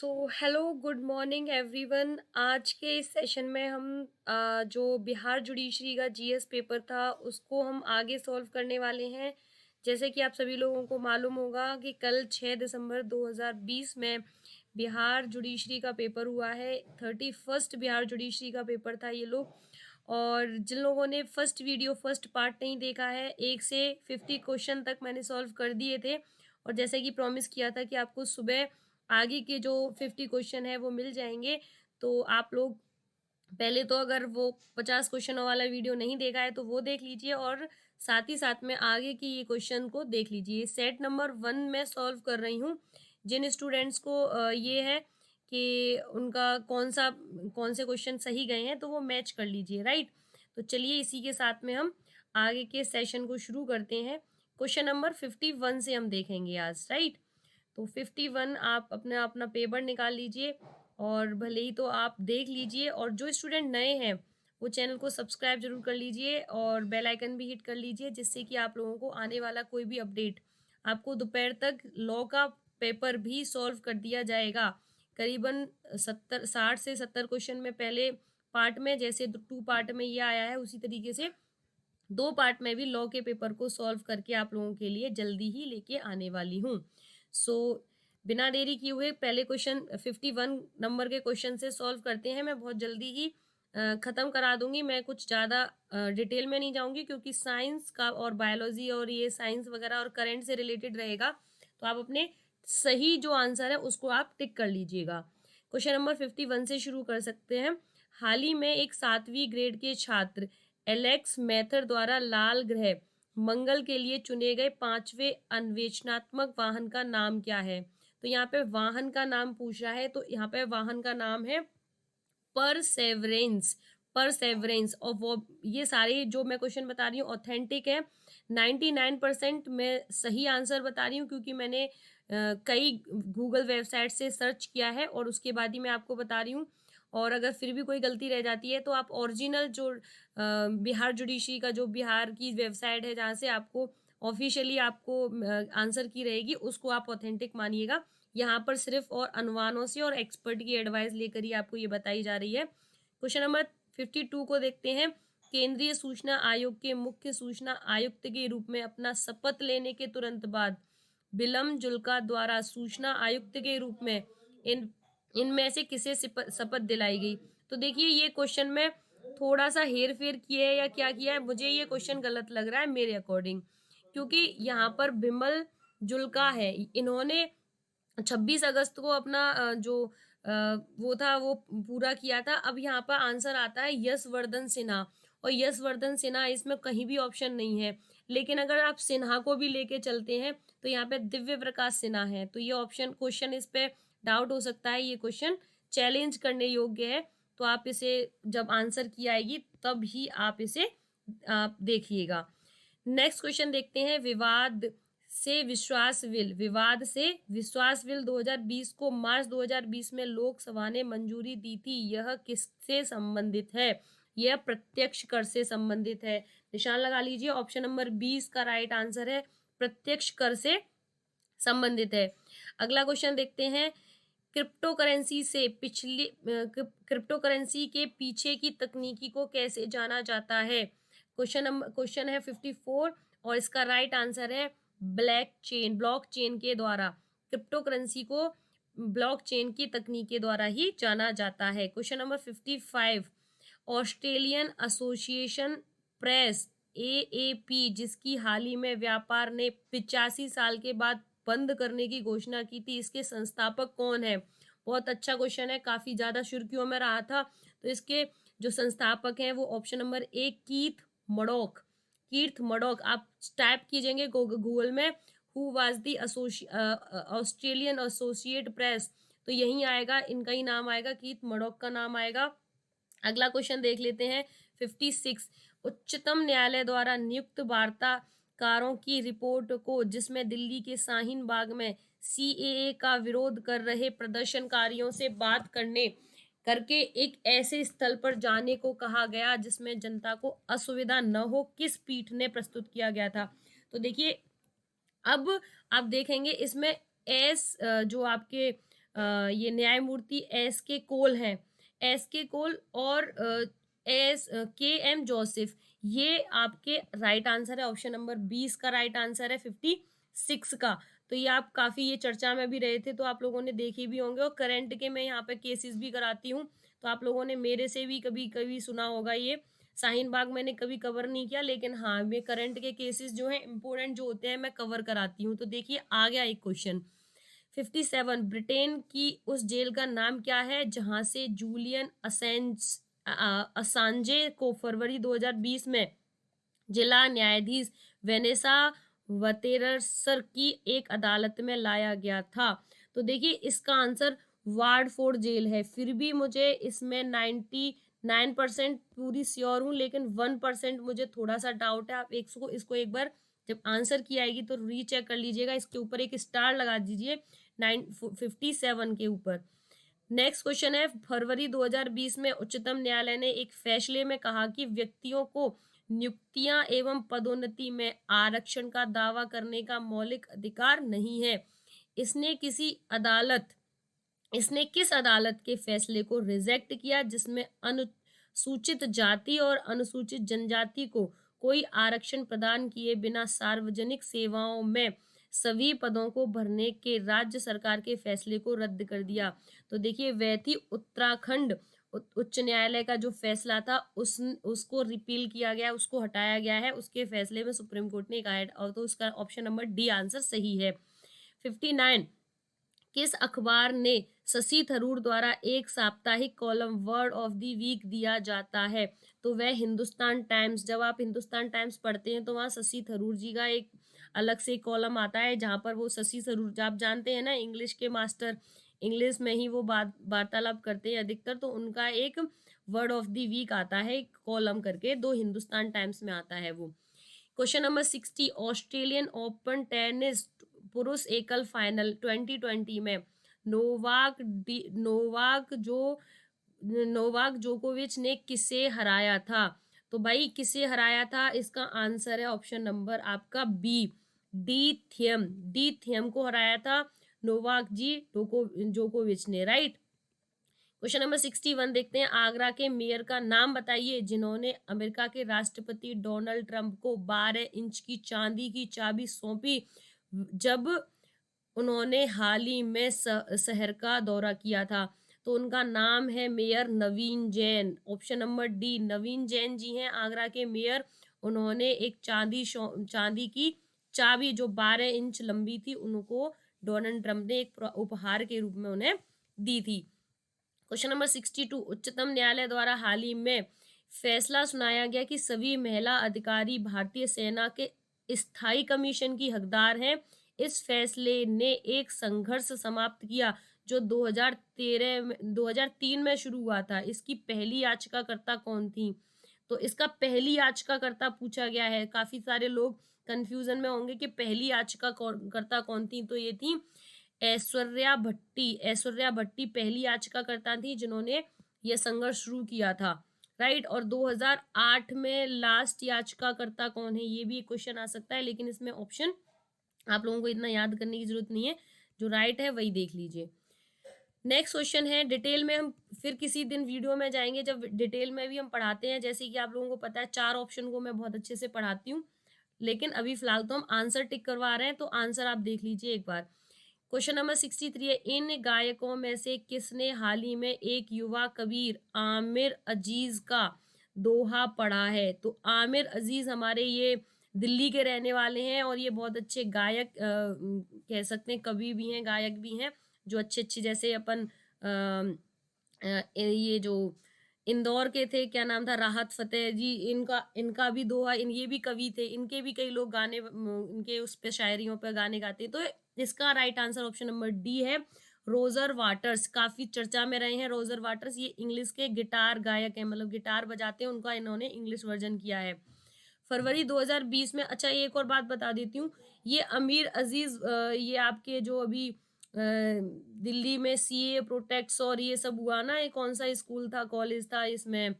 Hello good morning everyone. आज के इस सेशन में हम जो बिहार जुडिशरी का जीएस पेपर था उसको हम आगे सॉल्व करने वाले हैं। जैसे कि आप सभी लोगों को मालूम होगा कि कल 6 दिसंबर 2020 में बिहार जुडिशरी का पेपर हुआ है। 31st बिहार जुडिशरी का पेपर था ये लोग। और जिन लोगों ने फर्स्ट पार्ट नहीं देखा है, 1 से 50 क्वेश्चन तक मैंने सॉल्व कर दिए थे। और जैसे कि प्रॉमिस किया था कि आपको सुबह आगे के जो 50 क्वेश्चन है वो मिल जाएंगे। तो आप लोग पहले तो अगर वो 50 क्वेश्चनों वाला वीडियो नहीं देखा है तो वो देख लीजिए, और साथ ही साथ में आगे की ये क्वेश्चन को देख लीजिए। सेट नंबर 1 में सॉल्व कर रही हूँ। जिन स्टूडेंट्स को ये है कि उनका कौन से क्वेश्चन सही गए हैं तो वो मैच कर लीजिए, राइट। तो चलिए इसी के साथ में हम आगे के सेशन को शुरू करते हैं। क्वेश्चन नंबर 51 से हम देखेंगे आज, राइट। तो 51 आप अपना अपना पेपर निकाल लीजिए और भले ही तो आप देख लीजिए। और जो स्टूडेंट नए हैं वो चैनल को सब्सक्राइब जरूर कर लीजिए और बेल आइकन भी हिट कर लीजिए, जिससे कि आप लोगों को आने वाला कोई भी अपडेट आपको दोपहर तक लॉ का पेपर भी सॉल्व कर दिया जाएगा। करीबन 60 से 70 क्वेश्चन में पहले पार्ट में, जैसे 2 पार्ट में ये आया है, उसी तरीके से 2 पार्ट में भी लॉ के पेपर को सॉल्व करके आप लोगों के लिए जल्दी ही लेके आने वाली हूँ। बिना देरी किए हुए पहले क्वेश्चन 51 नंबर के क्वेश्चन से सॉल्व करते हैं। मैं बहुत जल्दी ही ख़त्म करा दूंगी। मैं कुछ ज़्यादा डिटेल में नहीं जाऊंगी, क्योंकि साइंस का और बायोलॉजी और ये साइंस वगैरह और करंट से रिलेटेड रहेगा। तो आप अपने सही जो आंसर है उसको आप टिक कर लीजिएगा। क्वेश्चन नंबर 51 से शुरू कर सकते हैं। हाल ही में एक 7वीं ग्रेड के छात्र एलेक्स मैथर द्वारा लाल ग्रह मंगल के लिए चुने गए 5वें अन्वेषणात्मक वाहन का नाम क्या है। तो यहाँ पे वाहन का नाम पूछ रहा है, तो यहाँ पे वाहन का नाम है परसेवरेंस। परसेवरेंस। और वो ये सारे जो मैं क्वेश्चन बता रही हूँ ऑथेंटिक है। 99% मैं सही आंसर बता रही हूँ, क्योंकि मैंने कई गूगल वेबसाइट से सर्च किया है और उसके बाद ही मैं आपको बता रही हूँ। और अगर फिर भी कोई गलती रह जाती है तो आप ओरिजिनल जो बिहार जुडिशरी का जो बिहार की वेबसाइट है जहाँ से आपको ऑफिशियली आपको आंसर की रहेगी, उसको आप ऑथेंटिक मानिएगा। यहाँ पर सिर्फ और अनुमानों से और एक्सपर्ट की एडवाइस लेकर ही आपको ये बताई जा रही है। क्वेश्चन नंबर 52 को देखते हैं। केंद्रीय सूचना आयोग के मुख्य सूचना आयुक्त के रूप में अपना शपथ लेने के तुरंत बाद बिलम जुल्का द्वारा सूचना आयुक्त के रूप में इन इनमें से किसे शपथ दिलाई गई। तो देखिए ये क्वेश्चन में थोड़ा सा हेर फेर किया है या क्या किया है, मुझे ये क्वेश्चन गलत लग रहा है मेरे अकॉर्डिंग। क्योंकि यहाँ पर बिमल जुल्का है, इन्होंने 26 अगस्त को अपना जो वो था वो पूरा किया था। अब यहाँ पर आंसर आता है यशवर्धन सिन्हा, और यशवर्धन सिन्हा इसमें कहीं भी ऑप्शन नहीं है। लेकिन अगर आप सिन्हा को भी लेके चलते हैं तो यहाँ पे दिव्य प्रकाश सिन्हा है। तो ये ऑप्शन क्वेश्चन इस पे डाउट हो सकता है, ये क्वेश्चन चैलेंज करने योग्य है। तो आप इसे जब आंसर की आएगी तब ही आप इसे आप देखिएगा। नेक्स्ट क्वेश्चन देखते हैं। विवाद से विश्वास बिल 2020 को मार्च 2020 में लोकसभा ने मंजूरी दी थी। यह किससे संबंधित है? यह प्रत्यक्ष कर से संबंधित है। निशान लगा लीजिए। ऑप्शन नंबर 20 का राइट आंसर है, प्रत्यक्ष कर से संबंधित है। अगला क्वेश्चन देखते हैं। क्रिप्टो करेंसी के पीछे की तकनीकी को कैसे जाना जाता है? क्वेश्चन है 54 और इसका राइट आंसर है ब्लॉकचेन के द्वारा। क्रिप्टो करेंसी को ब्लॉकचेन की तकनीक के द्वारा ही जाना जाता है। Question number 55। Australian association press AAP, जिसकी हाल ही में व्यापार ने 85 साल के बाद बंद करने की घोषणा की थी, इसके संस्थापक कौन है? बहुत अच्छा क्वेश्चन है, काफी ज्यादा सुर्खियों में रहा था। तो इसके जो संस्थापक हैं वो ऑप्शन नंबर 1 कीथ मडॉक। आप टाइप कीजिएंगे गूगल में who was the Australian associate press, तो यही आएगा, इनका ही नाम आएगा, कीथ मडॉक का नाम आएगा। अगला क्वेश्चन देख लेते हैं 56। उच्चतम न्यायालय द्वारा नियुक्त वार्ताकारों की रिपोर्ट को, जिसमें दिल्ली के शाहीन बाग में सीएए का विरोध कर रहे प्रदर्शनकारियों से बात करके एक ऐसे स्थल पर जाने को कहा गया जिसमें जनता को असुविधा न हो, किस पीठ ने प्रस्तुत किया गया था? तो देखिए अब आप देखेंगे इसमें जो आपके ये न्यायमूर्ति एस के कोल हैं, एस के कोल और एस के एम जोसेफ। ये आपके राइट आंसर है, ऑप्शन नंबर 20 का राइट आंसर है 56 का। तो ये आप काफ़ी ये चर्चा में भी रहे थे, तो आप लोगों ने देखे भी होंगे, और करंट के मैं यहाँ पे केसेस भी कराती हूँ, तो आप लोगों ने मेरे से भी कभी कभी सुना होगा। ये शाहीन बाग मैंने कभी कवर नहीं किया, लेकिन हाँ मैं करंट के केसेस जो है इंपॉर्टेंट जो होते हैं मैं कवर कराती हूँ। तो देखिए आ गया एक क्वेश्चन 57, ब्रिटेन की उस जेल का नाम क्या है जहां से जूलियन असांजे को फरवरी 2020 में जिला न्यायाधीश वेनेसा वतेरसर की एक अदालत में लाया गया था? तो देखिए इसका आंसर वार्डफोर्ड जेल है। फिर भी मुझे इसमें 99% पूरी श्योर हूँ, लेकिन 1% मुझे थोड़ा सा डाउट है। आप इसको एक बार जब आंसर की आएगी तो रीचेक कर लीजिएगा, इसके ऊपर एक स्टार लगा दीजिए 957 के ऊपर। नेक्स्ट क्वेश्चन है, फरवरी 2020 में उच्चतम न्यायालय ने एक फैसले में कहा कि व्यक्तियों को नियुक्तियां एवं पदोन्नति में आरक्षण का दावा करने का मौलिक अधिकार नहीं है। इसने किस अदालत के फैसले को रिजेक्ट किया जिसमें अनुसूचित जाति और अनुसूचित जनजाति को कोई आरक्षण प्रदान किए बिना सार्वजनिक सेवाओं में सभी पदों को भरने के राज्य सरकार के फैसले को रद्द कर दिया? तो देखिए वह थी उत्तराखंड उच्च न्यायालय का जो फैसला था, उसको रिपील किया गया, उसको हटाया गया है, उसके फैसले में सुप्रीम कोर्ट ने कहा है, और तो उसका ऑप्शन नंबर डी आंसर सही है। 59, किस अखबार ने शशि थरूर द्वारा एक साप्ताहिक column word of the week दिया जाता है? तो वह हिंदुस्तान टाइम्स। जब आप हिंदुस्तान टाइम्स पढ़ते हैं तो वहाँ शशि थरूर जी का एक अलग से कॉलम आता है, जहाँ पर वो शशि थरूर, आप जानते हैं ना इंग्लिश के मास्टर, इंग्लिश में ही वो बात वार्तालाप करते हैं अधिकतर, तो उनका एक वर्ड ऑफ द वीक आता है कॉलम करके, दो हिंदुस्तान टाइम्स में आता है वो। Question number 60, Australian open tennis पुरुष एकल फाइनल 2020 में नोवाक जोकोविच ने किसे हराया था? तो भाई किसे हराया था, इसका आंसर है ऑप्शन नंबर आपका बी, डी थियम को हराया था नोवाक जोकोविच ने, राइट। क्वेश्चन नंबर 61 देखते हैं, आगरा के मेयर का नाम बताइए जिन्होंने अमेरिका के राष्ट्रपति डोनाल्ड ट्रंप को 12 इंच की चांदी की चाबी सौंपी जब उन्होंने हाल ही में शहर का दौरा किया था? तो उनका नाम है मेयर नवीन जैन, ऑप्शन नंबर डी, नवीन जैन जी हैं आगरा के मेयर। उन्होंने एक चांदी की चाबी जो 12 इंच लंबी थी, उनको डोनाल्ड ट्रंप ने एक उपहार के रूप में उन्हें दी थी। क्वेश्चन नंबर 62, उच्चतम न्यायालय द्वारा हाल ही में फैसला सुनाया गया कि सभी महिला अधिकारी भारतीय सेना के स्थायी कमीशन की हकदार हैं। इस फैसले ने एक संघर्ष समाप्त किया जो 2003 में शुरू हुआ था। इसकी पहली याचिकाकर्ता कौन थी? तो इसका पहली याचिकाकर्ता पूछा गया है, काफी सारे लोग कंफ्यूजन में होंगे कि पहली याचिकाकर्ता कौन थी। तो ये थी ऐश्वर्या भट्टी पहली याचिकाकर्ता थी जिन्होंने यह संघर्ष शुरू किया था, राइट। और 2008 में लास्ट याचिकाकर्ता कौन है, ये भी एक क्वेश्चन आ सकता है, लेकिन इसमें ऑप्शन आप लोगों को इतना याद करने की जरूरत नहीं है, जो राइट है वही देख लीजिए। नेक्स्ट क्वेश्चन है, डिटेल में हम फिर किसी दिन वीडियो में जाएंगे जब डिटेल में भी हम पढ़ाते हैं। जैसे कि आप लोगों को पता है 4 ऑप्शन को मैं बहुत अच्छे से पढ़ाती हूँ, लेकिन अभी फिलहाल तो हम आंसर टिक करवा रहे हैं, तो आंसर आप देख लीजिए एक बार। क्वेश्चन नंबर 63 है, इन गायकों में से किसने हाल ही में एक युवा कबीर आमिर अजीज का दोहा पढ़ा है? तो आमिर अजीज हमारे ये दिल्ली के रहने वाले हैं और ये बहुत अच्छे गायक कह सकते हैं, कवि भी हैं, गायक भी हैं, जो अच्छे अच्छे, जैसे अपन ये जो इंदौर के थे, क्या नाम था, राहत फतेह जी, इनका भी दोहा, ये भी कवि थे, इनके भी कई लोग गाने, इनके उस पे शायरियों पे गाने गाते हैं। तो इसका right answer option number D है, रोजर वाटर्स। काफी चर्चा में रहे हैं रोजर वाटर्स, ये इंग्लिश के गिटार गायक हैं, मतलब गिटार बजाते हैं, उनका इन्होंने इंग्लिश वर्जन किया है। फरवरी 2020 में, अच्छा एक और बात बता देती हूँ, ये आमिर अजीज, ये आपके जो अभी दिल्ली में सीए प्रोटेक्ट्स और ये सब हुआ ना, ये कौन सा स्कूल था, कॉलेज था, इसमें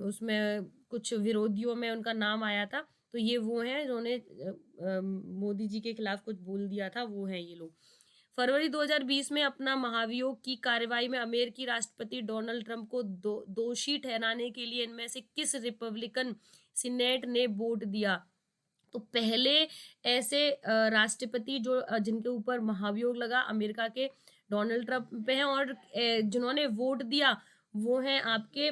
उसमें कुछ विरोधियों में उनका नाम आया था, तो ये वो हैं जिन्होंने मोदी जी के खिलाफ कुछ बोल दिया था, वो हैं ये लोग। फरवरी 2020 में अपना महाभियोग की कार्रवाई में अमेरिकी राष्ट्रपति डोनाल्ड ट्रंप को दोषी ठहराने के लिए इनमें से किस रिपब्लिकन सीनेट ने वोट दिया? तो पहले ऐसे राष्ट्रपति जो जिनके ऊपर महाभियोग लगा अमेरिका के डोनाल्ड ट्रंप पे हैं, और जिन्होंने वोट दिया वो हैं आपके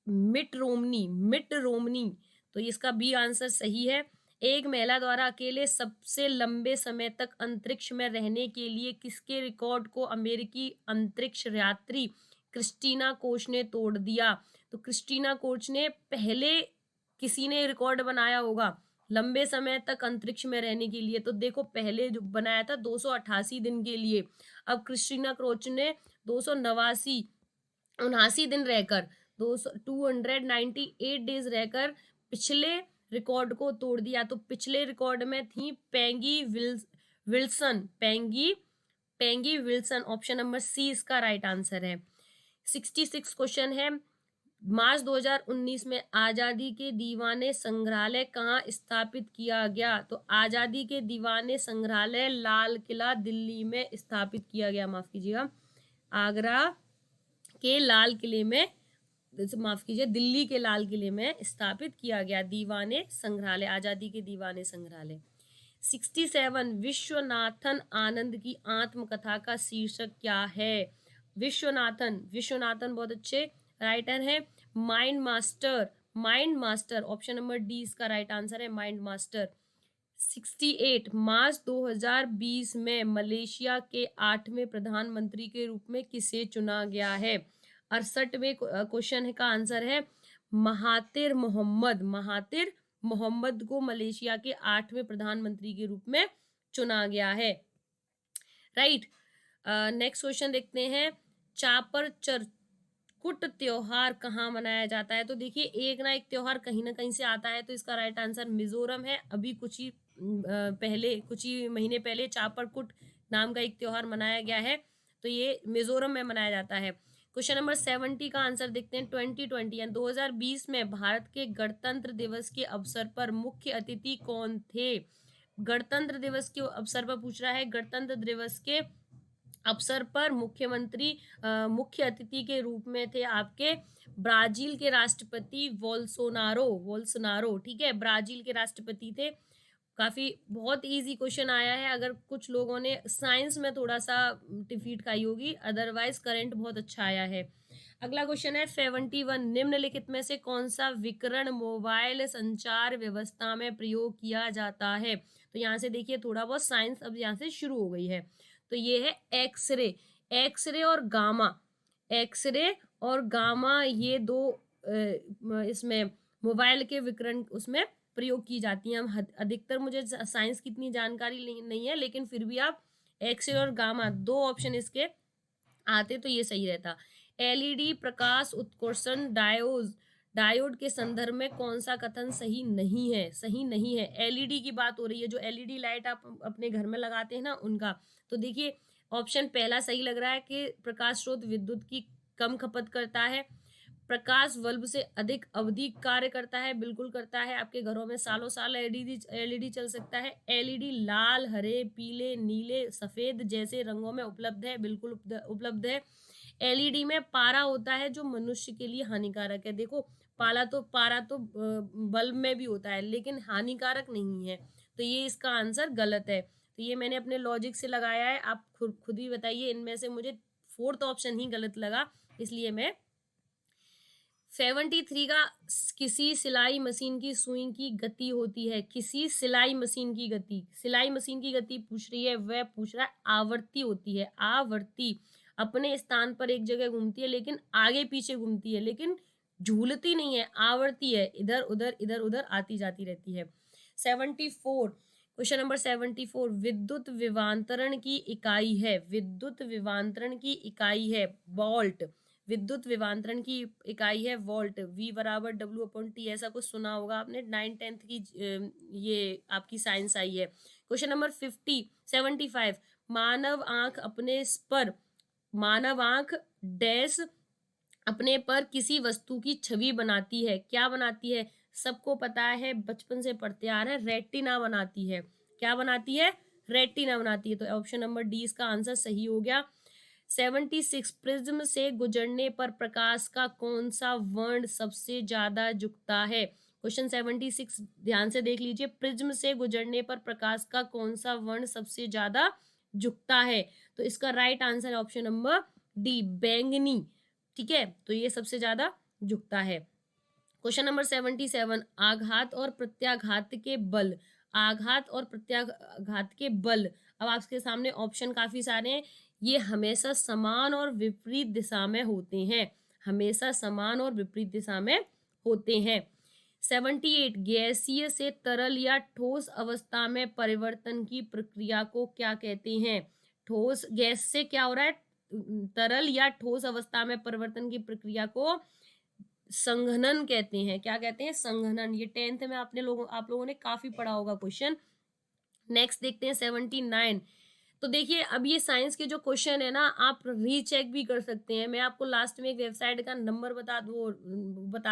मिट रोमनी। तो इसका बी आंसर सही है। एक महिला द्वारा अकेले सबसे लंबे समय तक अंतरिक्ष में रहने के लिए किसके रिकॉर्ड को अमेरिकी अंतरिक्ष यात्री क्रिस्टीना कोच ने तोड़ दिया? तो क्रिस्टीना कोच ने पहले किसी ने रिकॉर्ड बनाया होगा लंबे समय तक अंतरिक्ष में रहने के लिए। तो देखो पहले जो बनाया था 288 दिन के लिए, अब क्रिस्टीना कोच ने 289 दिन रहकर 298 डेज रहकर पिछले रिकॉर्ड को तोड़ दिया। तो पिछले रिकॉर्ड में थी पैंगी विल्सन। ऑप्शन नंबर सी इसका राइट आंसर है। 66 क्वेश्चन है। मार्च 2019 में आजादी के दीवाने संग्रहालय कहाँ स्थापित किया गया? तो आजादी के दीवाने संग्रहालय लाल किला दिल्ली में स्थापित किया गया, माफ कीजिएगा, आगरा के लाल किले में, माफ कीजिए, दिल्ली के लाल किले में स्थापित किया गया दीवाने संग्रहालय, आजादी के दीवाने संग्रहालय। 67 विश्वनाथन आनंद की आत्मकथा का शीर्षक क्या है? विश्वनाथन बहुत अच्छे राइटर है। Mind master option number D इसका राइट आंसर है, माइंड मास्टर। 68 मार्च 2020 में मलेशिया के 8वें प्रधानमंत्री के रूप में किसे चुना गया है? 68वें क्वेश्चन का आंसर है महातिर मोहम्मद को मलेशिया के 8वें प्रधानमंत्री के रूप में चुना गया है। राइट, नेक्स्ट क्वेश्चन देखते हैं। चापर चरकुट त्योहार कहाँ मनाया जाता है? तो देखिए एक ना एक त्योहार कहीं ना कहीं से आता है, तो इसका राइट आंसर मिजोरम है। अभी कुछ ही महीने पहले चापरकुट नाम का एक त्योहार मनाया गया है, तो ये मिजोरम में मनाया जाता है। क्वेश्चन नंबर 70 का आंसर देखते हैं। 2020 में भारत के गणतंत्र दिवस के अवसर पर मुख्य अतिथि कौन थे? गणतंत्र दिवस के अवसर पर पूछ रहा है। गणतंत्र दिवस के अवसर पर मुख्य अतिथि के रूप में थे आपके ब्राजील के राष्ट्रपति वोल्सोनारो। ठीक है, ब्राजील के राष्ट्रपति थे। काफी बहुत इजी क्वेश्चन आया है। अगर कुछ लोगों ने साइंस में थोड़ा सा डिफीट खाई होगी, अदरवाइज करंट बहुत अच्छा आया है। अगला क्वेश्चन है 71 निम्नलिखित में से कौन सा विकिरण मोबाइल संचार व्यवस्था में प्रयोग किया जाता है? तो यहाँ से देखिए थोड़ा बहुत साइंस अब यहाँ से शुरू हो गई है। तो ये है एक्सरे और गामा ये दो इसमें मोबाइल के विकिरण उसमें प्रयोग की जाती हैं। हम अधिकतर, मुझे साइंस की इतनी जानकारी नहीं है, लेकिन फिर भी आप एक्सरे और गामा दो ऑप्शन इसके आते तो ये सही रहता। एलईडी प्रकाश उत्कर्षण डायोड के संदर्भ में कौन सा कथन सही नहीं है? एलईडी की बात हो रही है, जो एलईडी लाइट आप अपने घर में लगाते हैं ना, उनका। तो देखिए ऑप्शन पहला सही लग रहा है कि प्रकाश स्रोत विद्युत की कम खपत करता है। प्रकाश बल्ब से अधिक अवधि कार्य करता है, बिल्कुल करता है। आपके घरों में सालों साल एलईडी चल सकता है। एलईडी लाल, हरे, पीले, नीले, सफेद जैसे रंगों में उपलब्ध है, बिल्कुल उपलब्ध है। एलईडी में पारा होता है जो मनुष्य के लिए हानिकारक है। देखो पारा तो बल्ब में भी होता है, लेकिन हानिकारक नहीं है, तो ये इसका आंसर गलत है। तो ये मैंने अपने लॉजिक से लगाया है, आप खुद ही बताइए। इनमें से मुझे फोर्थ ऑप्शन ही गलत लगा, इसलिए मैं 73 का किसी सिलाई मशीन की सुई की गति होती है। किसी सिलाई मशीन की गति पूछ रही है, वह पूछ रहा है आवर्ती होती है। आवर्ती अपने स्थान पर एक जगह घूमती है, लेकिन आगे पीछे घूमती है, लेकिन झूलती नहीं है, आवर्ती है, इधर उधर आती जाती रहती है। 74 क्वेश्चन नंबर 74 विद्युत विवांतरण की इकाई है वोल्ट। विद्युत विवांतरण की इकाई है वोल्ट। V बराबर W/T, ऐसा कुछ सुना होगा आपने, 9th-10th की ये आपकी साइंस आई है। क्वेश्चन नंबर 75 मानव आंख डैश अपने पर किसी वस्तु की छवि बनाती है। क्या बनाती है? सबको पता है, बचपन से पढ़ते आ रहे हैं, रेटिना बनाती है। क्या बनाती है? रेटिना बनाती है। तो ऑप्शन नंबर डी इसका आंसर सही हो गया। 76 प्रिज्म से गुजरने पर प्रकाश का कौन सा वर्ण सबसे ज्यादा झुकता है। क्वेश्चन 76 ध्यान से देख लीजिए। प्रिज्म से गुजरने पर प्रकाश का कौन सा वर्ण सबसे ज्यादा झुकता है। तो इसका right answer option number D बैंगनी। ठीक है, तो ये सबसे ज्यादा झुकता है। क्वेश्चन नंबर 77 आघात और प्रत्याघात के बल। आघात और प्रत्याघात के बल, अब आपके सामने ऑप्शन काफी सारे हैं। ये हमेशा समान और विपरीत दिशा में होते हैं। हमेशा समान और विपरीत दिशा में होते हैं। 78 गैसीय से तरल या ठोस अवस्था में परिवर्तन की प्रक्रिया को क्या कहते हैं। ठोस गैस से क्या हो रहा है, तरल या ठोस अवस्था में परिवर्तन की प्रक्रिया को संघनन कहते हैं। क्या कहते हैं, संघनन। ये 10th में आप लोगों ने काफी पढ़ा होगा क्वेश्चन। नेक्स्ट देखते हैं 79। तो देखिए अब ये साइंस के जो क्वेश्चन है ना, आप रीचेक भी कर सकते हैं। मैं आपको लास्ट में एक वेबसाइट का नंबर बता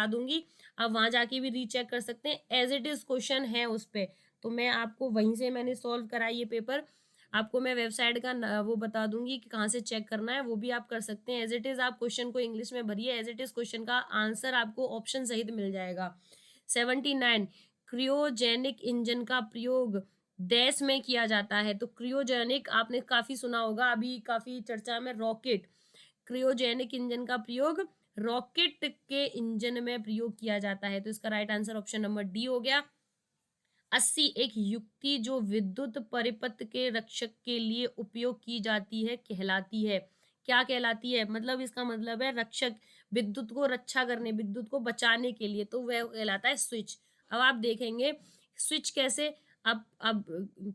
दूंगी, आप वहां जाके भी रीचेक कर सकते हैं। एज इट इज क्वेश्चन है उस पे, तो मैं आपको वहीं से मैंने सॉल्व कराई ये पेपर। आपको मैं वेबसाइट का वो बता दूंगी कि कहाँ से चेक करना है, वो भी आप कर सकते हैं। एज इट इज आप क्वेश्चन को इंग्लिश में भरिए, एज इट इज क्वेश्चन का आंसर आपको ऑप्शन सहित मिल जाएगा। 79 क्रियोजेनिक इंजन का प्रयोग देश में किया जाता है। तो क्रियोजेनिक आपने काफी सुना होगा, अभी काफी चर्चा में रॉकेट। क्रियोजेनिक इंजन का प्रयोग रॉकेट के इंजन में प्रयोग किया जाता है। तो इसका right answer option number D हो गया। 80 एक युक्ति जो विद्युत परिपथ के रक्षक के लिए उपयोग की जाती है कहलाती है। क्या कहलाती है, मतलब इसका मतलब है रक्षक, विद्युत को रक्षा करने, विद्युत को बचाने के लिए, तो वह कहलाता है स्विच। अब आप देखेंगे स्विच कैसे, अब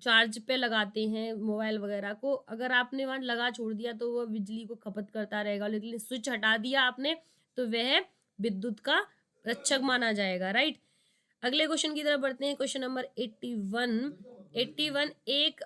चार्ज पे लगाते हैं मोबाइल वगैरह को, अगर आपने वहां लगा छोड़ दिया तो वह बिजली को खपत करता रहेगा, लेकिन स्विच हटा दिया आपने तो वह विद्युत का रक्षक माना जाएगा। राइट, अगले क्वेश्चन की तरफ बढ़ते हैं। क्वेश्चन नंबर 81 एक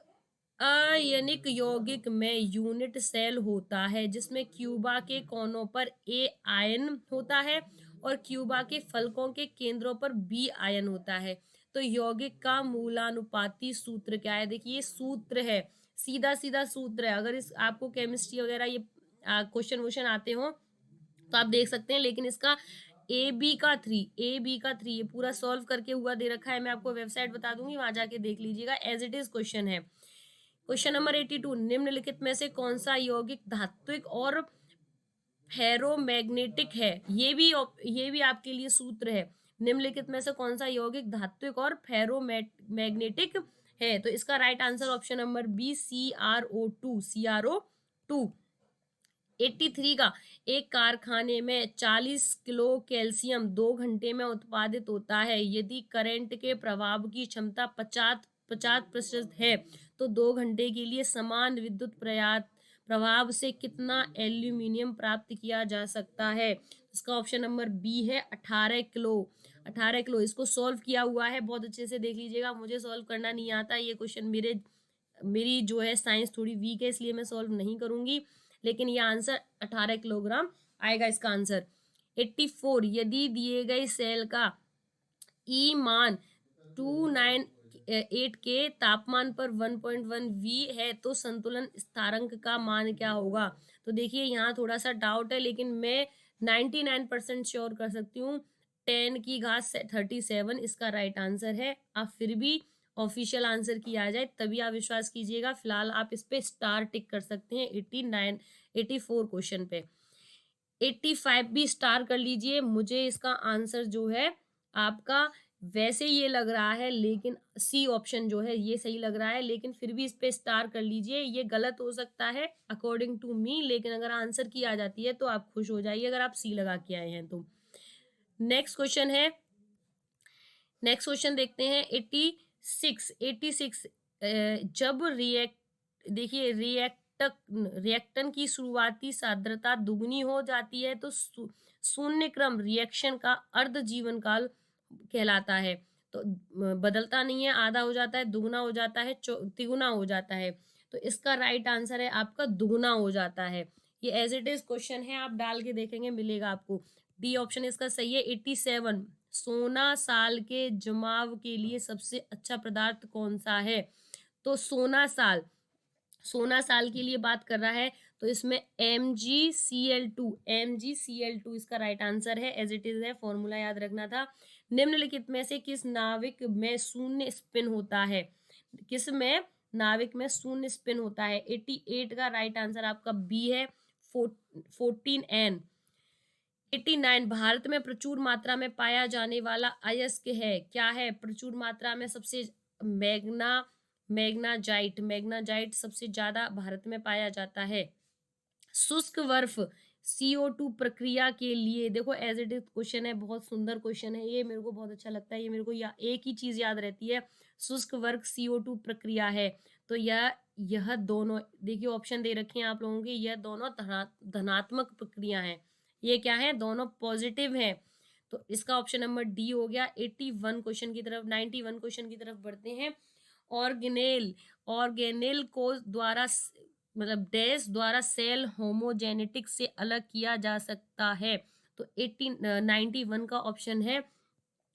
अयनिक यौगिक में यूनिट सेल होता है जिसमें क्यूबा के कोनों पर ए आयन होता है और क्यूबा के फलकों के केंद्रों पर बी आयन होता है। तो यौगिक का मूलानुपाती सूत्र क्या है। देखिए ये सूत्र है, सीधा सीधा सूत्र है। अगर इस आपको केमिस्ट्री वगैरह ये क्वेश्चन आते हो तो आप देख सकते हैं, लेकिन इसका ए बी का थ्री ये पूरा सॉल्व करके हुआ दे रखा है। मैं आपको वेबसाइट बता दूंगी, वहां जाके देख लीजिएगा। एज इट इज क्वेश्चन है। क्वेश्चन नंबर 82 निम्नलिखित में से कौन सा यौगिक धात्विक और फेरोमैग्नेटिक है। ये भी आपके लिए सूत्र है। निम्नलिखित में से कौन सा यौगिक धात्विक और फेरोमैग्नेटिक है। तो इसका right answer option number B CrO2। 83 का एक कारखाने में 40 किलो कैल्शियम 2 घंटे में उत्पादित होता है। यदि करंट के प्रभाव की क्षमता 50% है तो 2 घंटे के लिए समान विद्युत प्रभाव से कितना एल्यूमिनियम प्राप्त किया जा सकता है। इसका ऑप्शन नंबर बी है 18 किलो। 18 किलो, इसको सॉल्व किया हुआ है, बहुत अच्छे से देख लीजिएगा। मुझे सॉल्व करना नहीं आता, ये क्वेश्चन मेरी जो है साइंस थोड़ी वीक है, इसलिए मैं सॉल्व नहीं करूंगी, लेकिन ये आंसर 18 किलोग्राम आएगा इसका आंसर। 84 यदि दिए गए सेल का ई मान 298 के तापमान पर 1.1 V है तो संतुलन स्थिरांक का मान क्या होगा। तो देखिए यहाँ थोड़ा सा डाउट है, लेकिन मैं 99% श्योर कर सकती हूँ 10 की घात 37 इसका राइट आंसर है। आप फिर भी ऑफिशियल आंसर की आ जाए तभी आप विश्वास कीजिएगा, फिलहाल आप इस पे स्टार टिक कर सकते हैं 84 क्वेश्चन पे। 85 भी स्टार कर लीजिए। मुझे इसका आंसर जो है आपका वैसे ये लग रहा है, लेकिन सी ऑप्शन जो है ये सही लग रहा है, लेकिन फिर भी इस पे स्टार कर लीजिए। ये गलत हो सकता है अकॉर्डिंग टू मी, लेकिन अगर आंसर की आ जाती है तो आप खुश हो जाइए अगर आप सी लगा के आए हैं तो। नेक्स्ट क्वेश्चन देखते हैं 86 जब देखिए रिएक्टन की शुरुआती सांद्रता दुगनी हो जाती है तो शून्य क्रम रिएक्शन का अर्ध जीवन काल कहलाता है। तो बदलता नहीं है, आधा हो जाता है, दुगना हो जाता है, तिगुना हो जाता है। तो इसका राइट आंसर है आपका दुगना हो जाता है। ये एज इट इज क्वेश्चन है, आप डाल के देखेंगे मिलेगा आपको। डी ऑप्शन इसका सही है। 87 सोना साल के जमाव के लिए सबसे अच्छा पदार्थ कौन सा है। तो सोना साल के लिए बात कर रहा है, तो इसमें MgCl2 इसका राइट आंसर है, एज इट इज है, फॉर्मूला याद रखना था। निम्नलिखित में से किस नाविक में शून्य स्पिन होता है? किस में नाविक में शून्य स्पिन होता है? 88 का राइट आंसर आपका बी है, 14N। 89 भारत में प्रचुर मात्रा में पाया जाने वाला अयस्क है, क्या है? प्रचुर मात्रा में सबसे मैग्नाजाइट सबसे ज्यादा भारत में पाया जाता है। शुष्क बर्फ CO2 प्रक्रिया के लिए, देखो एज इट इज क्वेश्चन है, बहुत सुंदर क्वेश्चन है ये, मेरे को बहुत अच्छा लगता है ये, मेरे को एक ही चीज याद रहती है, शुष्क बर्फ CO2 प्रक्रिया है। तो यह दोनों, देखिए ऑप्शन दे रखे हैं आप लोगों के, यह दोनों धनात्मक प्रक्रिया है। ये क्या है? दोनों पॉजिटिव है। तो इसका ऑप्शन नंबर डी हो गया। 91 क्वेश्चन की तरफ 91 क्वेश्चन की तरफ बढ़ते हैं। ऑर्गेनेल को द्वारा, मतलब डैश द्वारा सेल होमोजेनेटिक से अलग किया जा सकता है। तो 91 का ऑप्शन है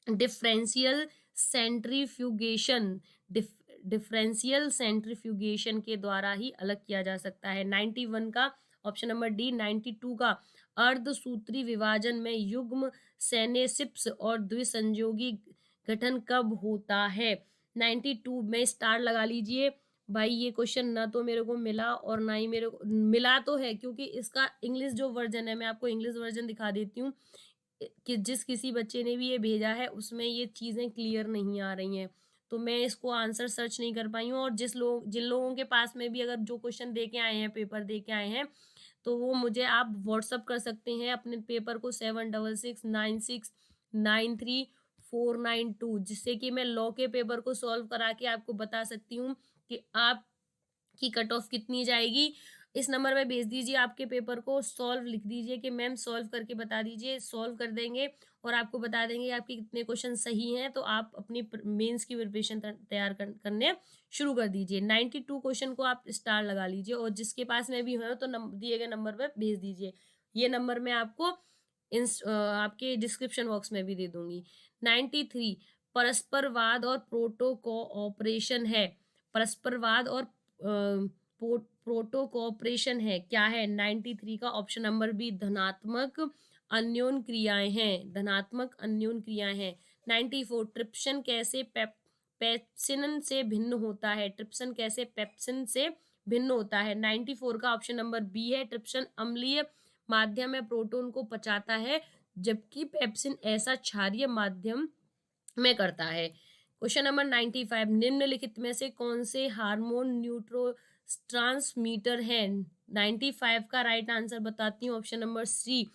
डिफरेंशियल सेंट्रीफ्यूगेशन। डिफरेंशियल सेंट्रीफ्यूगेशन के द्वारा ही अलग किया जा सकता है। 91 का ऑप्शन नंबर डी। 92 का अर्धसूत्री विभाजन में युग्म सेनेसिप्स और द्विसंयोगी गठन कब होता है? 92 में स्टार लगा लीजिए भाई। ये क्वेश्चन ना तो मेरे को मिला और ना ही मेरे को मिला, तो है क्योंकि इसका इंग्लिश जो वर्जन है, मैं आपको इंग्लिश वर्जन दिखा देती हूँ कि जिस किसी बच्चे ने भी ये भेजा है उसमें ये चीज़ें क्लियर नहीं आ रही हैं, तो मैं इसको आंसर सर्च नहीं कर पाई हूँ। और जिन लोगों के पास में भी अगर जो क्वेश्चन दे के आए हैं, पेपर दे के आए हैं, तो वो मुझे आप व्हाट्सअप कर सकते हैं अपने पेपर को 7669693492, जिससे कि मैं लॉ के पेपर को सॉल्व करा के आपको बता सकती हूँ कि आपकी कट ऑफ कितनी जाएगी। इस नंबर पे भेज दीजिए आपके पेपर को, सॉल्व लिख दीजिए कि मैम सॉल्व करके बता दीजिए, सॉल्व कर देंगे और आपको बता देंगे आपके कितने क्वेश्चन सही हैं। तो आप अपनी मेंस की प्रिपरेशन तैयार करने शुरू कर दीजिए। 92 क्वेश्चन को आप स्टार लगा लीजिए और जिसके पास में भी हो तो दिए गए नंबर पर भेज दीजिए। ये नंबर मैं आपको आपके डिस्क्रिप्शन बॉक्स में भी दे दूंगी। 93 परस्परवाद और प्रोटोकोऑपरेशन है। परस्परवाद और प्रोटो कोऑपरेशन है, क्या है? 93 का ऑप्शन नंबर बी धनात्मक अन्योन क्रियाएं हैं। धनात्मक अन्योन क्रियाएं हैं। 94 ट्रिप्सन कैसे पेप्सिन से भिन्न होता है? ट्रिप्सन कैसे पेप्सिन से भिन्न होता है? 94 का ऑप्शन नंबर बी है, ट्रिप्सन अम्लीय माध्यम में प्रोटोन को पचाता है, जबकि पेप्सिन ऐसा क्षारीय माध्यम में करता है। क्वेश्चन नंबर 95 निम्नलिखित में से कौन से हार्मोन न्यूरोट्रांसमीटर है? 95 का राइट आंसर बताती हूँ, ऑप्शन नंबर सी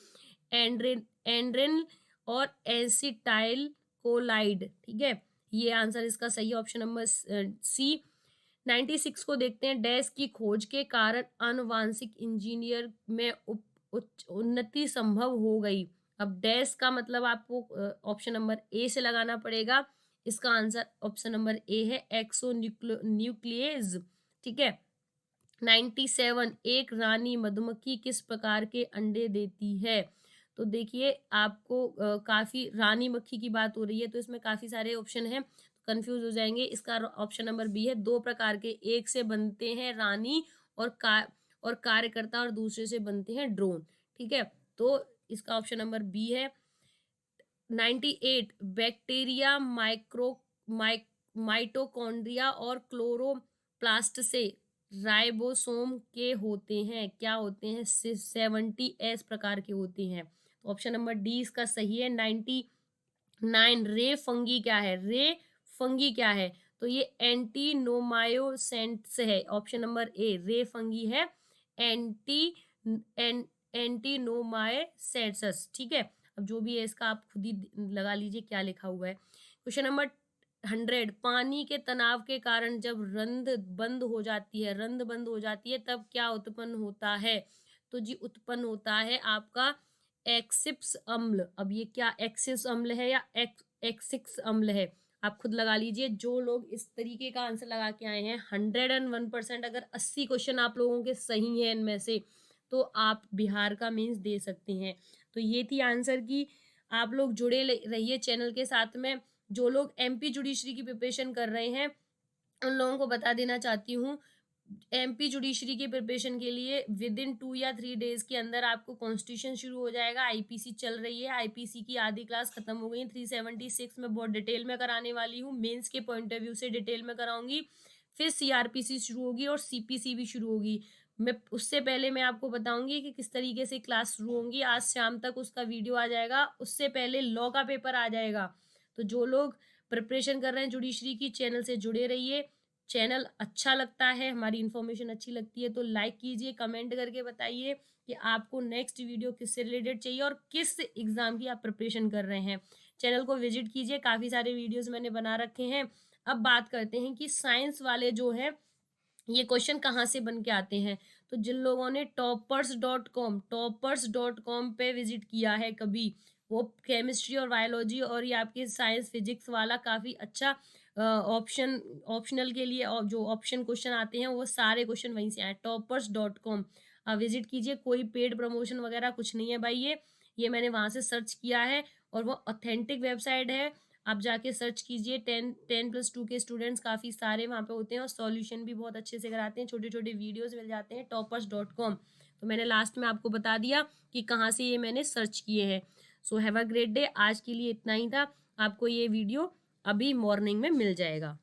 एंड्रेन और एसिटाइल कोलाइड। ठीक है, ये आंसर इसका सही है, ऑप्शन नंबर सी। 96 को देखते हैं। डैश की खोज के कारण आनुवांशिक इंजीनियर में उन्नति संभव हो गई। अब डैश का मतलब आपको ऑप्शन नंबर ए से लगाना पड़ेगा। इसका आंसर ऑप्शन नंबर ए है, एक्सोन्यूक्लियेज। ठीक है। 97 एक रानी मधुमक्खी किस प्रकार के अंडे देती है? तो देखिए आपको काफी रानी मक्खी की बात हो रही है, तो इसमें काफी सारे ऑप्शन हैं, कंफ्यूज हो जाएंगे। इसका ऑप्शन नंबर बी है, दो प्रकार के, एक से बनते हैं रानी और कार्यकर्ता और दूसरे से बनते हैं ड्रोन। ठीक है, तो इसका ऑप्शन नंबर बी है। 98 बैक्टीरिया माइटोकॉन्ड्रिया और क्लोरोप्लास्ट से राइबोसोम के होते हैं, क्या होते हैं? 70S प्रकार के होते हैं। तो ऑप्शन नंबर डी इसका सही है। 99 रे फंगी क्या है? रे फंगी क्या है? तो ये एंटीनोमायोसेंट्स है, ऑप्शन नंबर ए रे फंगी है, एंटीनोमायोसेंट्स। ठीक है, अब जो भी है इसका आप खुद ही लगा लीजिए क्या लिखा हुआ है। क्वेश्चन नंबर 100 पानी के तनाव के कारण जब रंध बंद हो जाती है तब क्या उत्पन्न होता है? तो जी उत्पन्न होता है आपका एक्सिप्स अम्ल। अब ये क्या एक्सिप्स अम्ल है या एक्सिक्स अम्ल है, आप खुद लगा लीजिए। जो लोग इस तरीके का आंसर लगा के आए हैं 101%, अगर 80 क्वेश्चन आप लोगों के सही हैं इनमें से, तो आप बिहार का मीन्स दे सकते हैं। तो ये थी आंसर की। आप लोग जुड़े रहिए चैनल के साथ में। जो लोग MP जुडिशरी की प्रिपरेशन कर रहे हैं उन लोगों को बता देना चाहती हूँ, एमपी जुडिशरी की प्रिपरेशन के लिए विद इन 2 या 3 डेज़ के अंदर आपको कॉन्स्टिट्यूशन शुरू हो जाएगा। आईपीसी चल रही है, आईपीसी की आधी क्लास खत्म हो गई है, 376 मैं बहुत डिटेल में कराने वाली हूँ, मेंस के पॉइंट ऑफ व्यू से डिटेल में कराऊँगी। फिर सीआरपीसी शुरू होगी और सीपीसी भी शुरू होगी। मैं उससे पहले मैं आपको बताऊँगी कि किस तरीके से क्लास शुरू होंगी, आज शाम तक उसका वीडियो आ जाएगा। उससे पहले लॉ का पेपर आ जाएगा। तो जो लोग प्रिपरेशन कर रहे हैं जुडिशरी की, चैनल से जुड़े रहिए। चैनल अच्छा लगता है, हमारी इन्फॉर्मेशन अच्छी लगती है तो लाइक कीजिए, कमेंट करके बताइए कि आपको नेक्स्ट वीडियो किससे रिलेटेड चाहिए और किस एग्ज़ाम की आप प्रिपरेशन कर रहे हैं। चैनल को विजिट कीजिए, काफ़ी सारे वीडियोज़ मैंने बना रखे हैं। अब बात करते हैं कि साइंस वाले जो हैं, ये क्वेश्चन कहाँ से बन के आते हैं। तो जिन लोगों ने टॉपर्स.com पे विजिट किया है कभी, वो केमिस्ट्री और बायोलॉजी और ये आपके साइंस फिजिक्स वाला काफ़ी अच्छा ऑप्शनल के लिए और जो ऑप्शन क्वेश्चन आते हैं वो सारे क्वेश्चन वहीं से आए, टॉपर्स.com विजिट कीजिए। कोई पेड प्रमोशन वगैरह कुछ नहीं है भाई, ये मैंने वहाँ से सर्च किया है और वो ऑथेंटिक वेबसाइट है। आप जाके सर्च कीजिए, 10+2 के स्टूडेंट्स काफ़ी सारे वहाँ पे होते हैं और सॉल्यूशन भी बहुत अच्छे से कराते हैं, छोटे छोटे वीडियोज़ मिल जाते हैं टॉपर्स.com। तो मैंने लास्ट में आपको बता दिया कि कहाँ से ये मैंने सर्च किए हैं। So have a great day. आज के लिए इतना ही था। आपको ये वीडियो अभी मॉर्निंग में मिल जाएगा।